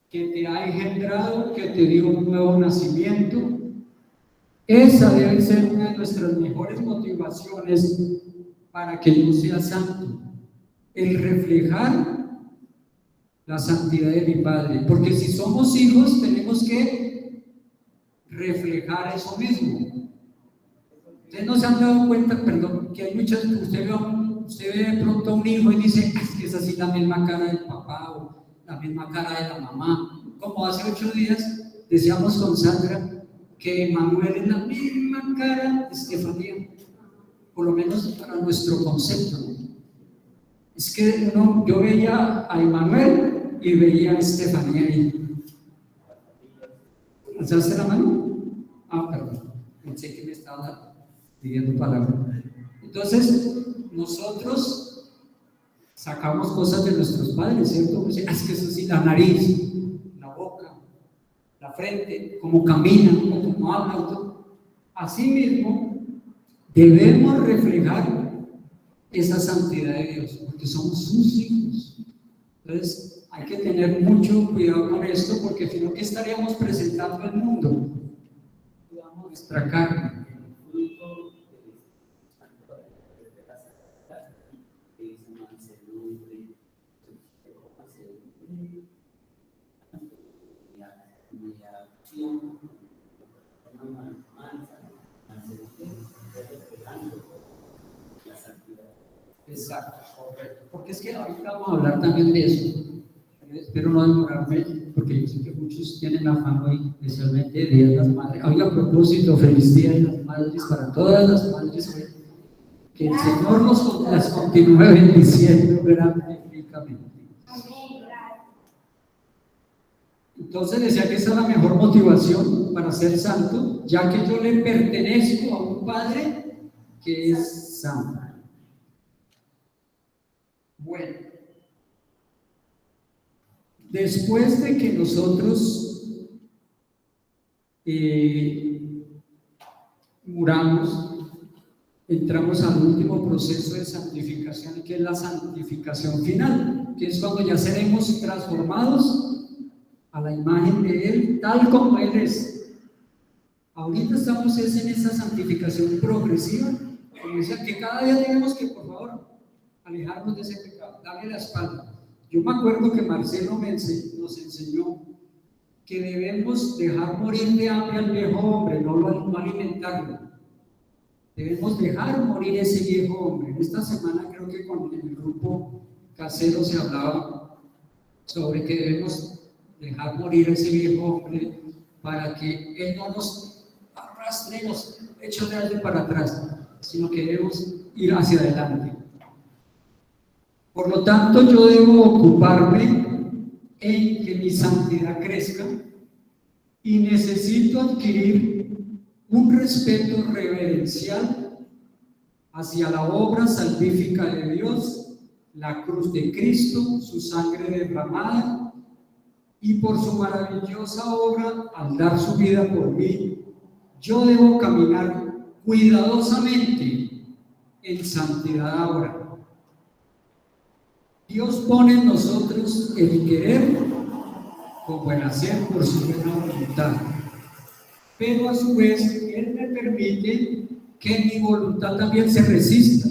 Que te ha engendrado, que te dio un nuevo nacimiento. Esa debe ser una de nuestras mejores motivaciones para que yo sea santo. El reflejar la santidad de mi Padre, porque si somos hijos tenemos que reflejar eso mismo. Ustedes no se han dado cuenta, perdón, que hay muchas, usted ve de pronto a un hijo y dice, es que es así la misma cara del papá o la misma cara de la mamá. Como hace 8 días decíamos con Sandra que Manuel es la misma cara de Estefanía, por lo menos para nuestro concepto. Es que yo veía a Emanuel y veía a Estefanía ahí. ¿Alzaste la mano? Perdón, pensé que me estaba pidiendo palabra. Entonces, nosotros sacamos cosas de nuestros padres, ¿cierto? Es que eso sí, la nariz, la boca, la frente, cómo caminan, cómo hablan. Así mismo, debemos reflejar esa santidad de Dios, porque somos sus hijos. Entonces, hay que tener mucho cuidado con esto, porque si no, ¿qué estaríamos presentando al mundo? Cuidamos nuestra carne. Exacto, correcto. Porque es que ahorita vamos a hablar también de eso. Espero no demorarme, porque yo sé que muchos tienen afán hoy, especialmente de Día de las Madres. Hoy, a propósito, feliz Día de las Madres para todas las madres. Que el Señor las continúe bendiciendo grandemente. Entonces decía que esa es la mejor motivación para ser santo, ya que yo le pertenezco a un Padre que es santo. Bueno, después de que nosotros muramos, entramos al último proceso de santificación, que es la santificación final, que es cuando ya seremos transformados a la imagen de Él, tal como Él es. Ahorita estamos en esa santificación progresiva, como decía, que cada día tenemos que, por favor, alejarnos de ese pecado, darle la espalda. Yo me acuerdo que Marcelo nos enseñó que debemos dejar morir de hambre al viejo hombre, no alimentarlo. Debemos dejar morir ese viejo hombre. Esta semana creo que en el grupo casero se hablaba sobre que debemos dejar morir ese viejo hombre para que él no nos arrastre, nos eche de algo para atrás, sino que debemos ir hacia adelante. Por lo tanto, yo debo ocuparme en que mi santidad crezca y necesito adquirir un respeto reverencial hacia la obra salvífica de Dios, la cruz de Cristo, su sangre derramada, y por su maravillosa obra al dar su vida por mí, yo debo caminar cuidadosamente en santidad ahora. Dios pone en nosotros el querer con buen hacer por su buena voluntad, pero a su vez Él me permite que mi voluntad también se resista,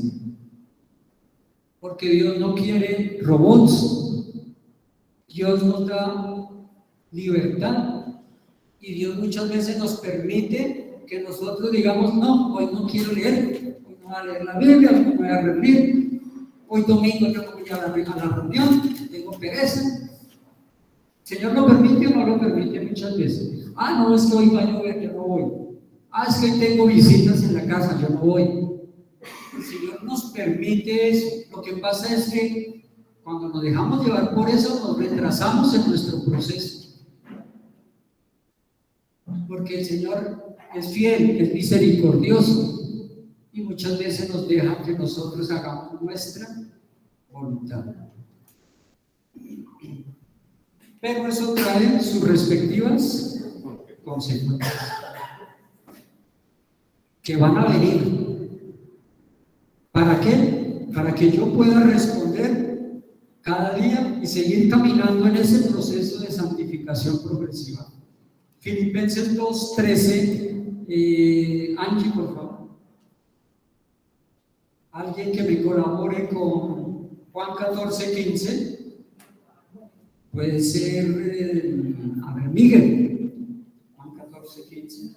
porque Dios no quiere robots. Dios nos da libertad y Dios muchas veces nos permite que nosotros digamos: no, hoy no quiero leer, hoy no voy a leer la Biblia, hoy no voy a reunir, hoy domingo yo no voy a la reunión, tengo pereza. ¿El Señor lo permite o no lo permite muchas veces? No, es que hoy va a llover, yo no voy. Es que hoy tengo visitas en la casa, yo no voy. El Señor nos permite eso. Lo que pasa es que cuando nos dejamos llevar por eso, nos retrasamos en nuestro proceso. Porque el Señor es fiel, es misericordioso, y muchas veces nos deja que nosotros hagamos nuestra voluntad. Pero eso trae sus respectivas consecuencias que van a venir. ¿Para qué? Para que yo pueda responder cada día y seguir caminando en ese proceso de santificación progresiva. Filipenses 2:13, Angie, por favor. Alguien que me colabore con Juan 14:15. Puede ser, Miguel. Juan 14:15.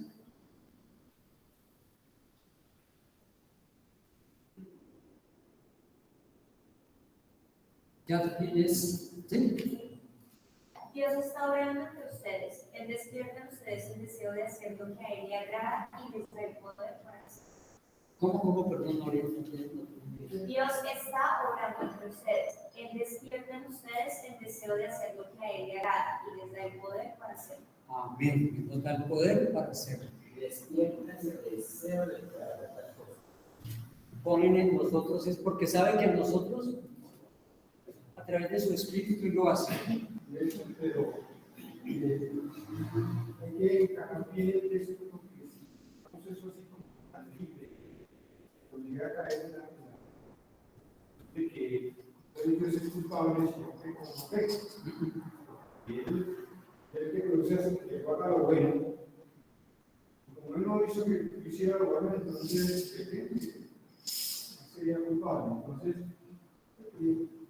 Ya tienes, ¿sí? Dios está obrando entre ustedes. Él despierta en ustedes el deseo de hacer lo que a Él le agrada y les da el poder para hacerlo. ¿Cómo? Perdón, no. Dios está obrando entre ustedes. Él despierta en ustedes el deseo de hacer lo que a Él le agrada y les da el poder para hacerlo. Amén. Nos da el poder para hacerlo. Despierta el deseo de crear las cosas. Ponen en nosotros, es porque saben que nosotros, a través de su espíritu, lo hacen. Pero hay que encajar bien el texto, porque si un proceso así como tan libre, pues llega a caer en la de que Dios es culpable, sino que como pecado. Y él que produce así, que haga lo bueno. Como él no hizo que hiciera lo bueno, entonces sería culpable. Entonces,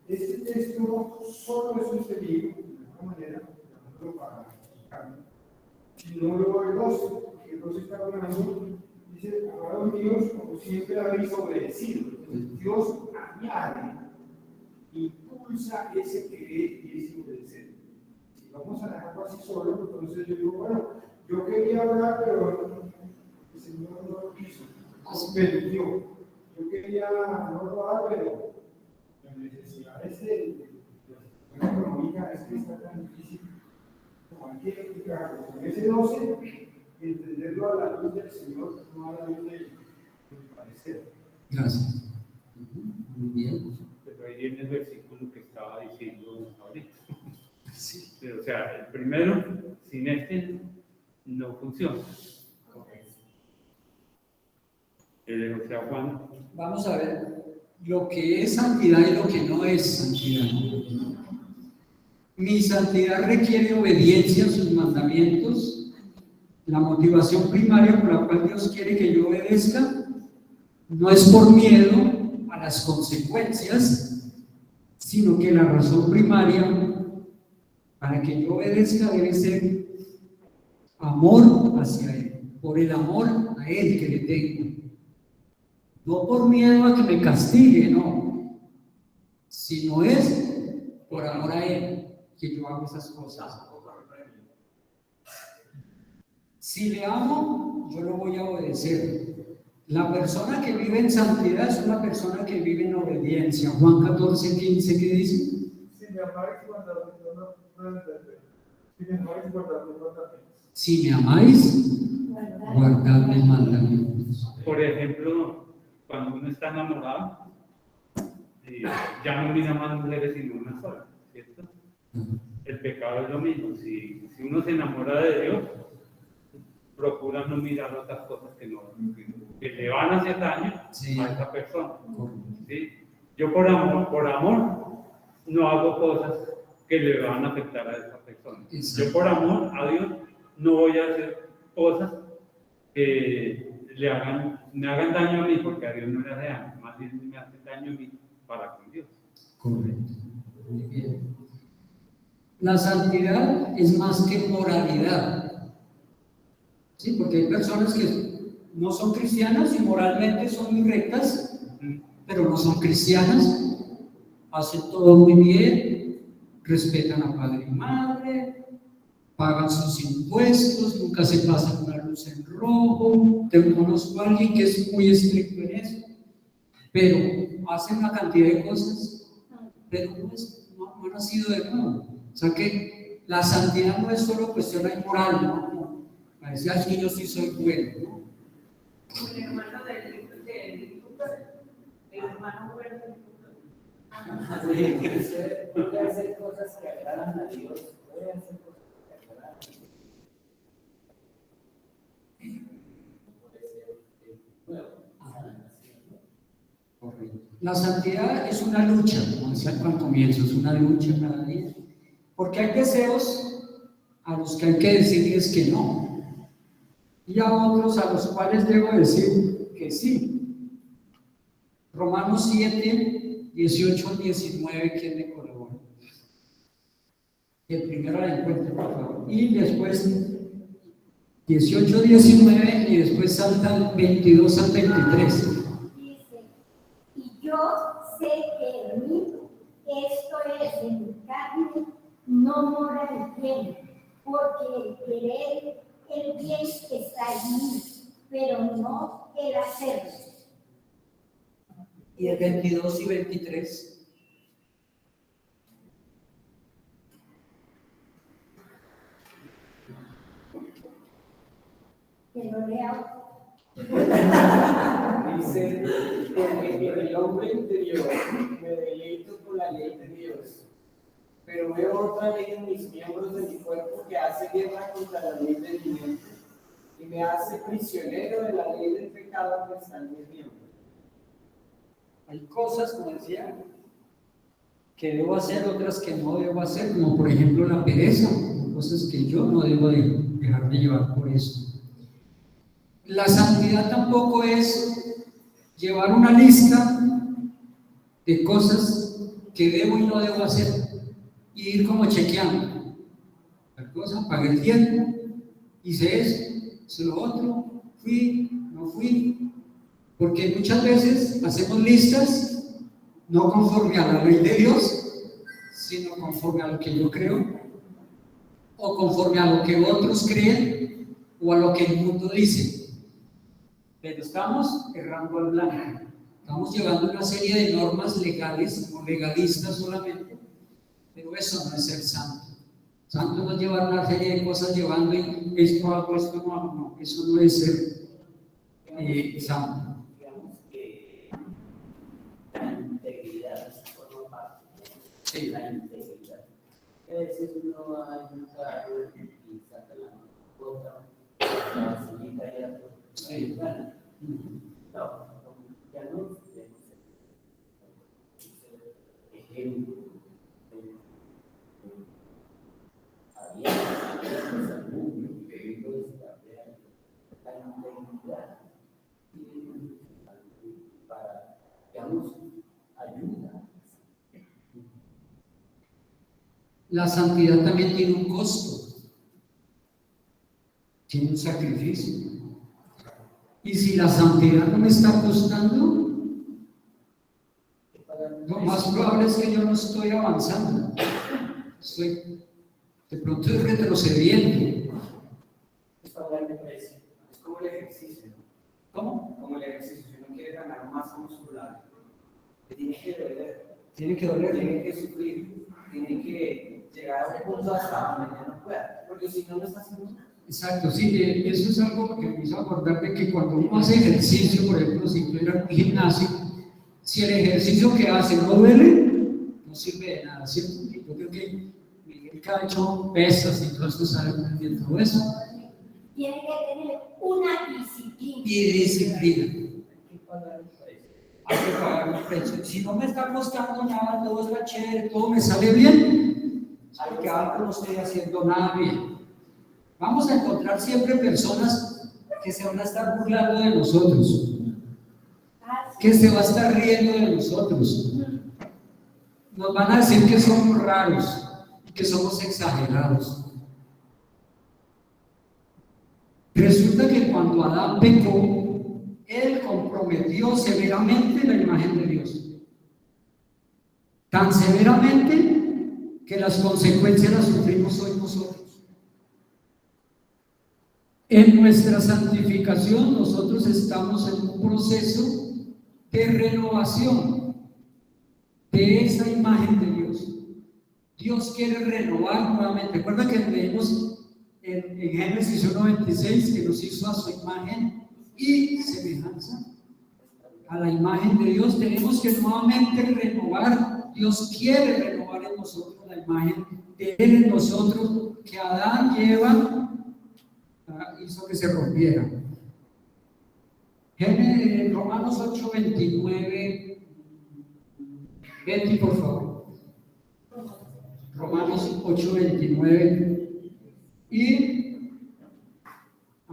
este texto solo es un peligro, de alguna manera, llamándolo para explicarlo. Si no lo va el 12, porque el 12 está hablando, dice: amados míos, como siempre habéis obedecido. Entonces, Dios añade, impulsa ese querer y ese obedecer. Si vamos a dejarlo así solo, entonces yo digo: bueno, yo quería hablar, pero el Señor no lo quiso, no permitió. Yo quería no robar, pero la necesidad es la económica, es que está tan difícil. como aquí explicarlo, con ese 12, entenderlo a la luz del Señor, no a la luz de mi parecer. Gracias. Muy bien. Pero ahí viene el versículo que estaba diciendo ahorita. Sí. O sea, el primero, sin este, no funciona. O sea, Juan. Vamos a ver lo que es santidad y lo que no es santidad. Mi santidad requiere obediencia a sus mandamientos. La motivación primaria por la cual Dios quiere que yo obedezca no es por miedo a las consecuencias, sino que la razón primaria para que yo obedezca debe ser amor hacia Él, por el amor a Él que le tengo. No por miedo a que me castigue, no, sino es por amor a Él que yo hago esas cosas. Si le amo, yo lo voy a obedecer. La persona que vive en santidad es una persona que vive en obediencia. Juan 14:15, ¿qué dice? Si me amáis, guardad mis mandamientos. Si me amáis, guardad mis mandamientos. Si me amáis, guardad mis mandamientos. Por ejemplo, cuando uno está enamorado, ya no mira más mujeres sino una sola, ¿cierto? El pecado es lo mismo. Si uno se enamora de Dios, procura no mirar otras cosas que le van a hacer daño a esa persona. ¿Sí? Yo por amor, no hago cosas que le van a afectar a esa persona. Yo por amor a Dios no voy a hacer cosas que me hagan daño a mí, porque a Dios no le hace daño, más bien me hace daño a mí para con Dios. Correcto. Muy bien. La santidad es más que moralidad. Sí, porque hay personas que no son cristianas y moralmente son muy rectas, pero no son cristianas, hacen todo muy bien, respetan a padre y madre, pagan sus impuestos, nunca se pasan una luz en rojo. Conozco a alguien que es muy estricto en eso, pero hacen una cantidad de cosas, pero no ha nacido de nuevo. O sea que la santidad no es solo cuestión moral, ¿no? Parece que yo sí soy bueno, ¿no? El hermano del hermano verde. Puede hacer cosas que agradan a Dios, puede hacer cosas que agradan a Dios. La santidad es una lucha, como decía al comienzo, es una lucha cada día, porque hay deseos a los que hay que decirles que no, y a otros a los cuales debo decir que sí. Romanos 7, 18 al 19, ¿quién me colabora? El primero la encuentro, por favor. Y después 18, 19 y después salta el 22 al 23. Dice, y yo sé que en mí, esto es en mi carne, no mora el bien, porque el querer el bien está en mí, pero no el hacerlo. Y el 22 y 23. Que lo lea. Dice, porque en el hombre interior me deleito con la ley de Dios, pero veo otra ley en mis miembros de mi cuerpo que hace guerra contra la ley de mi mente y me hace prisionero de la ley del pecado que está en mis miembros. Hay cosas, como decía, que debo hacer, otras que no debo hacer, como por ejemplo la pereza, cosas que yo no debo dejar de llevar por eso. La santidad tampoco es llevar una lista de cosas que debo y no debo hacer y ir como chequeando. La cosa, pagué el tiempo, hice eso, hice lo otro, fui, no fui. Porque muchas veces hacemos listas no conforme a la ley de Dios, sino conforme a lo que yo creo, o conforme a lo que otros creen, o a lo que el mundo dice. Pero estamos errando al blanco. Estamos llevando una serie de normas legales o legalistas solamente, pero eso no es ser santo. Santo no llevar una serie de cosas llevando y esto hago, esto no hago. No, eso no es ser santo. Digamos que la integridad forma parte de la integridad. A veces uno va en un carro y saca la bota, la facilita y la Sí. No, ya no debemos ser ejemplo. Para, digamos, ayuda. La santidad también tiene un costo, tiene un sacrificio. Y si la santidad no me está costando, lo más probable es que yo no estoy avanzando. Estoy de pronto retrocediendo. Es pagar de precio. Es como el ejercicio. ¿Cómo? Como el ejercicio. Si uno quiere ganar masa muscular, tiene que doler. Tiene que doler. Tiene que sufrir. Tiene que llegar a un punto hasta donde ya no pueda. Porque si no, no está haciendo nada. Exacto, sí, eso es algo que me hizo acordar de que cuando uno hace ejercicio, por ejemplo, si yo era un gimnasio, si el ejercicio que hace no duele, no sirve de nada, ¿cierto? Yo creo que Miguel que ha hecho pesas y todo esto sabe muy bien todo eso. Tiene que tener una disciplina. Y disciplina. Hay que pagar un precio. Si no me está costando nada, todo está chévere, todo me sale bien, hay que algo no estoy haciendo nada bien. Vamos a encontrar siempre personas que se van a estar burlando de nosotros, que se va a estar riendo de nosotros. Nos van a decir que somos raros, que somos exagerados. Resulta que cuando Adán pecó, él comprometió severamente la imagen de Dios. Tan severamente que las consecuencias las sufrimos hoy nosotros. En nuestra santificación nosotros estamos en un proceso de renovación de esa imagen de Dios. Dios quiere renovar nuevamente. Recuerda que leemos en Génesis 1:26 que nos hizo a su imagen y semejanza. A la imagen de Dios tenemos que nuevamente renovar. Dios quiere renovar en nosotros la imagen de Él en nosotros, que Adán y Eva hizo que se rompiera. Romanos 8:29. Betty, por favor. Romanos 8:29. Y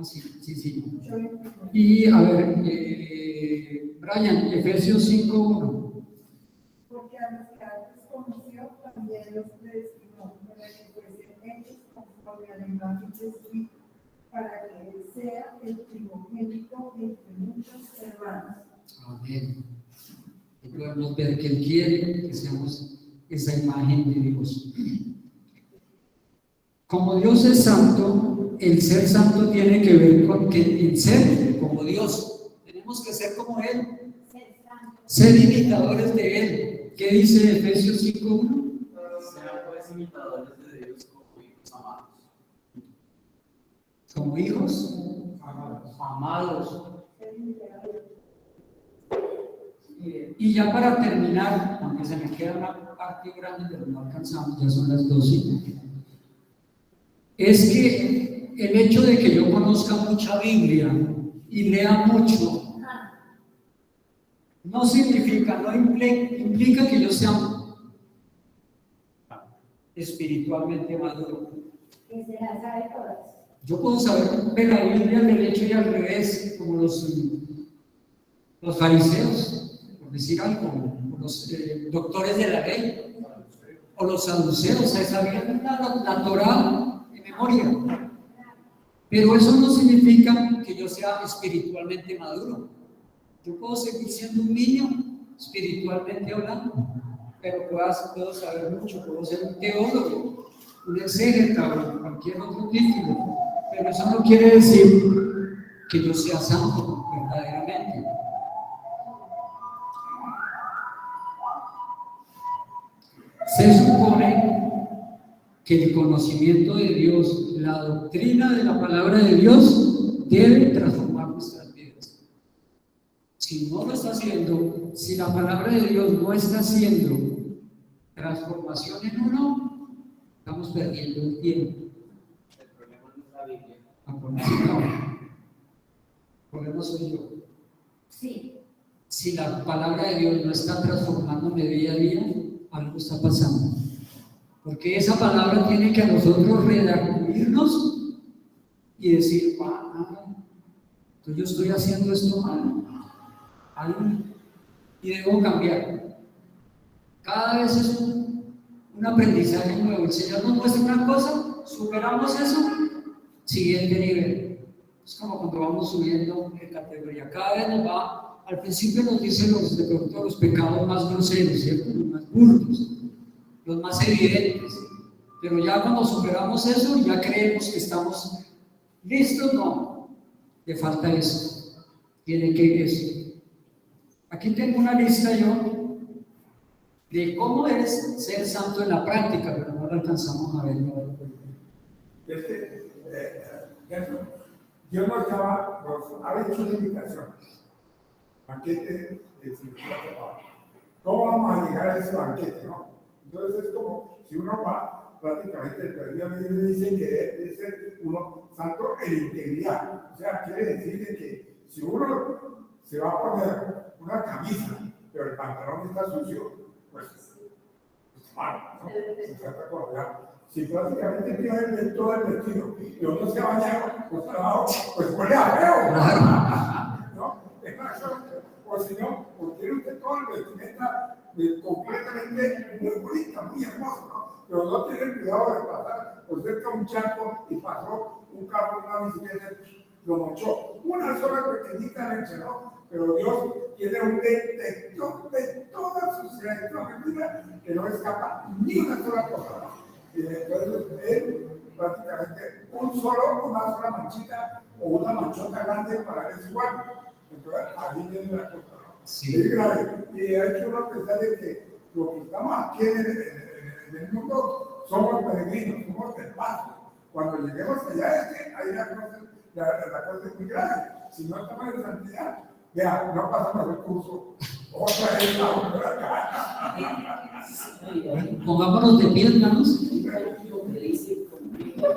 sí. Y a ver, Brian, Efesios 5:1. Porque a los que antes conoció también los predestinó para que fuesen hechos conforme a la imagen de su Hijo, para que él sea el primogénito entre muchos hermanos. Amén. Y podemos ver que Él quiere que seamos esa imagen de Dios. Como Dios es santo, el ser santo tiene que ver con que el ser como Dios. Tenemos que ser como Él, ser imitadores de Él. ¿Qué dice Efesios 5:1? Sean pues imitadores de Dios como hijos amados. Como hijos amados. Y ya para terminar, aunque se me queda una parte grande, pero no alcanzamos, ya son las 12. Es que el hecho de que yo conozca mucha Biblia y lea mucho no significa, no implica que yo sea espiritualmente maduro. Que se las sabe todas. Yo puedo saber de la Biblia al derecho y al revés, como los fariseos, por decir algo, o los doctores de la ley, o los saduceos, se sabían la Torá de memoria. Pero eso no significa que yo sea espiritualmente maduro. Yo puedo seguir siendo un niño espiritualmente hablando, pero puedo saber mucho, puedo ser un teólogo, un exégeta o cualquier otro título, pero eso no quiere decir que yo sea santo verdaderamente. Se supone que el conocimiento de Dios, la doctrina de la palabra de Dios, debe transformar nuestras vidas. Si no lo está haciendo, si la palabra de Dios no está haciendo transformación en uno, estamos perdiendo el tiempo. El problema no es la Biblia. El problema soy yo. Sí. Si la palabra de Dios no está transformándome día a día, algo está pasando. Porque esa palabra tiene que a nosotros redarguirnos y decir, entonces yo estoy haciendo esto mal, y debo cambiar. Cada vez es un aprendizaje nuevo. El Señor nos muestra una cosa, superamos eso, siguiente nivel. Es como cuando vamos subiendo en categoría. Cada vez nos va, al principio nos dicen de pronto los pecados más groseros, ¿cierto? Los más burdos, los más evidentes. Pero ya cuando superamos eso, ya creemos que estamos listos. No, le falta eso. Tiene que ir eso. Aquí tengo una lista yo de cómo es ser santo en la práctica, pero no lo alcanzamos a ver. Dios nos ha hecho una invitación. Banquete de significado. ¿Cómo vamos a llegar a ese banquete, no? Entonces es como si uno va, prácticamente el periodo me dice que debe ser uno santo en integridad. O sea, quiere decir que si uno se va a poner una camisa, pero el pantalón está sucio, pues malo, ¿no? Se trata de colgar. Si prácticamente pierde todo el vestido y uno se ha bañado, pues huele a feo. ¿No? O si no, pues tiene usted todo el vestimenta completamente muy bonita, muy hermosa, ¿no? Pero no tiene cuidado de pasar por cerca un charco y pasó un carro, una bicicleta, lo mochó. Una sola pequeñita leche, ¿no? Pero Dios tiene un detector de todas sus criaturas que no escapa ni una sola cosa, ¿no? Y entonces él prácticamente una sola manchita o una manchota grande para ver si igual. Entonces ahí viene la cosa, ¿no? Sí. Es grave. Y hay que uno pensar de que lo que estamos aquí en el mundo somos peregrinos, somos del paso. Cuando lleguemos allá es que ahí la cosa es muy grave. Si no estamos en santidad, vea, no pasamos el curso. Otra vez vamos por acá. Pongámonos de pie, hermanos. Lo que dice conmigo,